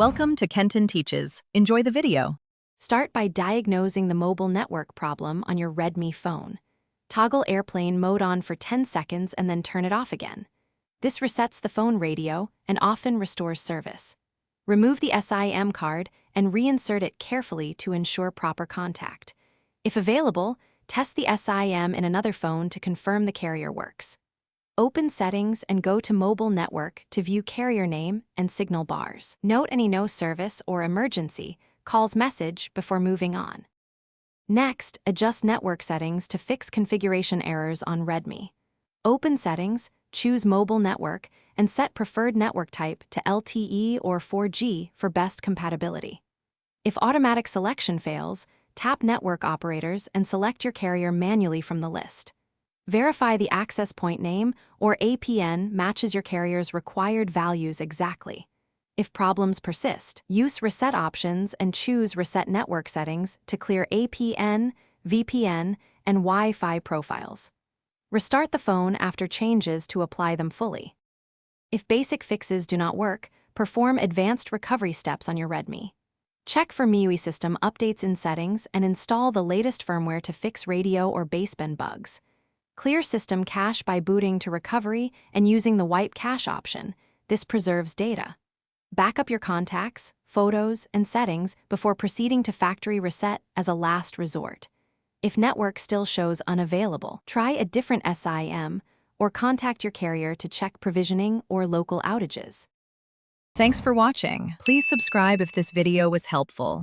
Welcome to Kenton Teaches. Enjoy the video. Start by diagnosing the mobile network problem on your Redmi phone. Toggle airplane mode on for 10 seconds and then turn it off again. This resets the phone radio and often restores service. Remove the SIM card and reinsert it carefully to ensure proper contact. If available, test the SIM in another phone to confirm the carrier works. Open Settings and go to Mobile Network to view carrier name and signal bars. Note any no service or emergency calls message before moving on. Next, adjust network settings to fix configuration errors on Redmi. Open Settings, choose Mobile Network, and set preferred network type to LTE or 4G for best compatibility. If automatic selection fails, tap Network Operators and select your carrier manually from the list. Verify the access point name or APN matches your carrier's required values exactly. If problems persist, use Reset options and choose Reset Network Settings to clear APN, VPN, and Wi-Fi profiles. Restart the phone after changes to apply them fully. If basic fixes do not work, perform advanced recovery steps on your Redmi. Check for MIUI system updates in settings and install the latest firmware to fix radio or baseband bugs. Clear system cache by booting to recovery and using the wipe cache option. This preserves data. Back up your contacts, photos, and settings before proceeding to factory reset as a last resort. If network still shows unavailable, try a different SIM or contact your carrier to check provisioning or local outages. Thanks for watching. Please subscribe if this video was helpful.